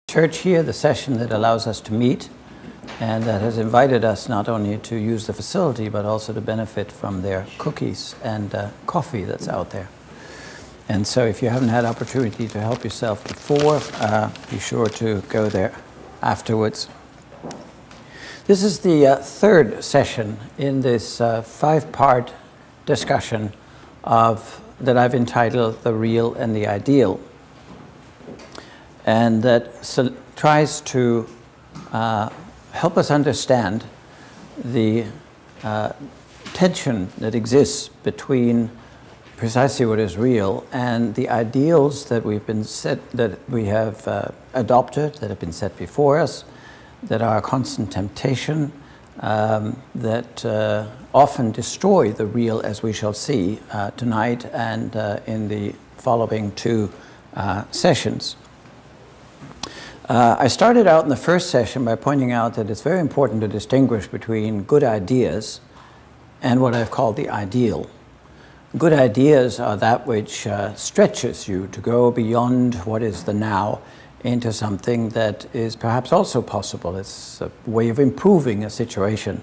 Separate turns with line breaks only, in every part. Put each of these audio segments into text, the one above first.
Church here, the session that allows us to meet and that has invited us not only to use the facility but also to benefit from their cookies and coffee that's out there. And so if you haven't had opportunity to help yourself before, be sure to go there afterwards. This is the third session in this five-part discussion that I've entitled The Real and the Ideal. And that tries to help us understand the tension that exists between precisely what is real and the ideals that we have adopted, that have been set before us, that are a constant temptation, that often destroy the real, as we shall see tonight and in the following two sessions. I started out in the first session by pointing out that it's very important to distinguish between good ideas and what I've called the ideal. Good ideas are that which stretches you to go beyond what is the now into something that is perhaps also possible. It's a way of improving a situation.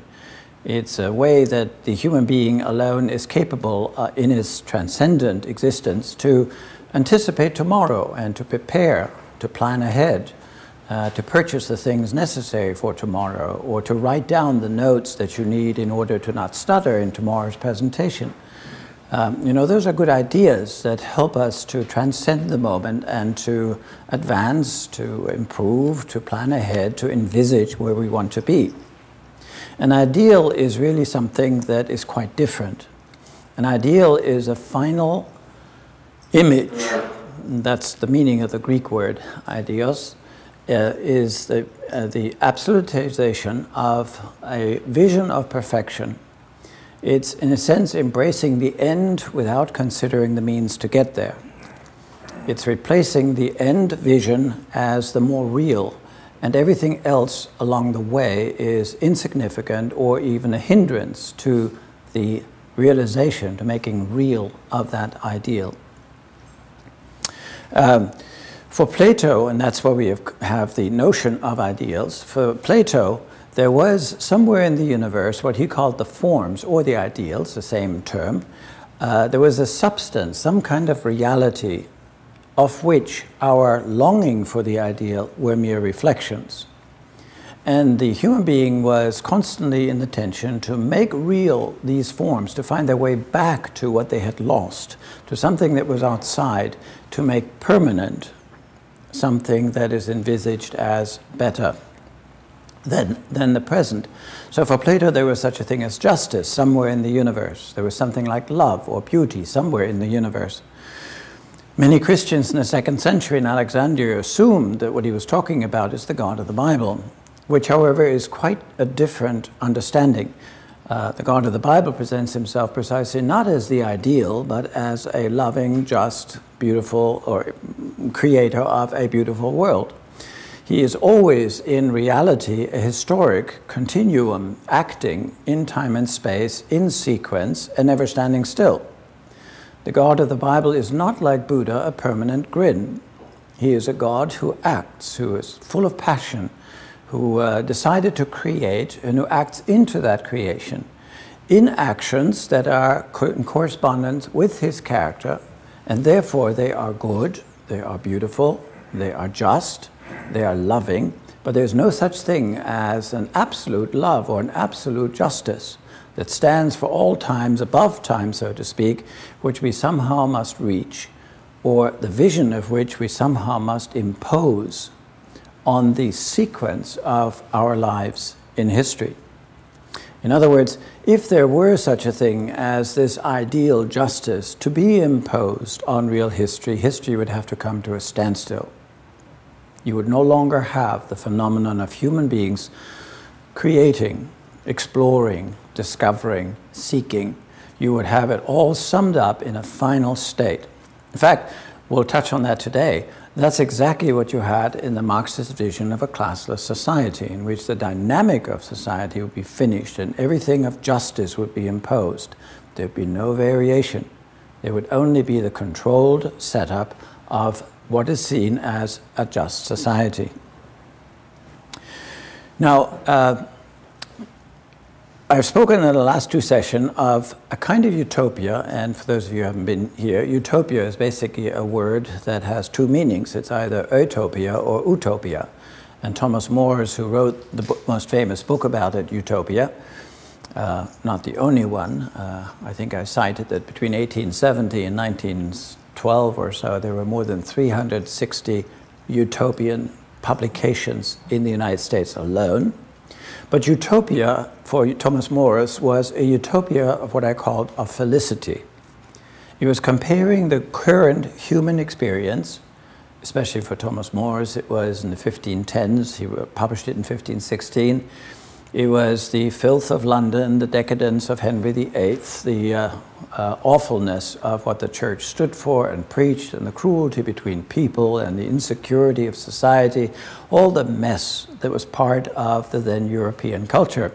It's a way that the human being alone is capable in his transcendent existence to anticipate tomorrow and to prepare, to plan ahead, to purchase the things necessary for tomorrow, or to write down the notes that you need in order to not stutter in tomorrow's presentation. Those are good ideas that help us to transcend the moment and to advance, to improve, to plan ahead, to envisage where we want to be. An ideal is really something that is quite different. An ideal is a final image. That's the meaning of the Greek word ideos. Is the absolutization of a vision of perfection. It's, in a sense, embracing the end without considering the means to get there. It's replacing the end vision as the more real, and everything else along the way is insignificant or even a hindrance to the realization, to making real of that ideal. For Plato, and that's where we have the notion of ideals, for Plato, there was somewhere in the universe what he called the forms, or the ideals, the same term. There was a substance, some kind of reality, of which our longing for the ideal were mere reflections. And the human being was constantly in the tension to make real these forms, to find their way back to what they had lost, to something that was outside, to make permanent something that is envisaged as better than the present. So for Plato, there was such a thing as justice somewhere in the universe. There was something like love or beauty somewhere in the universe. Many Christians in the 2nd century in Alexandria assumed that what he was talking about is the God of the Bible, which, however, is quite a different understanding. The God of the Bible presents himself precisely not as the ideal, but as a loving, just, beautiful, or creator of a beautiful world. He is always, in reality, a historic continuum, acting in time and space, in sequence, and never standing still. The God of the Bible is not, like Buddha, a permanent grin. He is a God who acts, who is full of passion, who decided to create and who acts into that creation in actions that are in correspondence with his character, and therefore they are good, they are beautiful, they are just, they are loving, but there's no such thing as an absolute love or an absolute justice that stands for all times, above time, so to speak, which we somehow must reach, or the vision of which we somehow must impose on the sequence of our lives in history. In other words, if there were such a thing as this ideal justice to be imposed on real history, history would have to come to a standstill. You would no longer have the phenomenon of human beings creating, exploring, discovering, seeking. You would have it all summed up in a final state. In fact, we'll touch on that today. That's exactly what you had in the Marxist vision of a classless society, in which the dynamic of society would be finished and everything of justice would be imposed. There would be no variation. There would only be the controlled setup of what is seen as a just society. Now, I've spoken in the last two sessions of a kind of utopia, and for those of you who haven't been here, utopia is basically a word that has two meanings. It's either utopia or utopia. And Thomas Moores, who wrote the most famous book about it, Utopia, not the only one, I think I cited that between 1870 and 1912 or so, there were more than 360 utopian publications in the United States alone. But utopia, for Thomas Moores, was a utopia of what I called of felicity. He was comparing the current human experience, especially for Thomas Moores, it was in the 1510s, he published it in 1516. It was the filth of London, the decadence of Henry VIII, the awfulness of what the church stood for and preached, and the cruelty between people and the insecurity of society, all the mess that was part of the then European culture.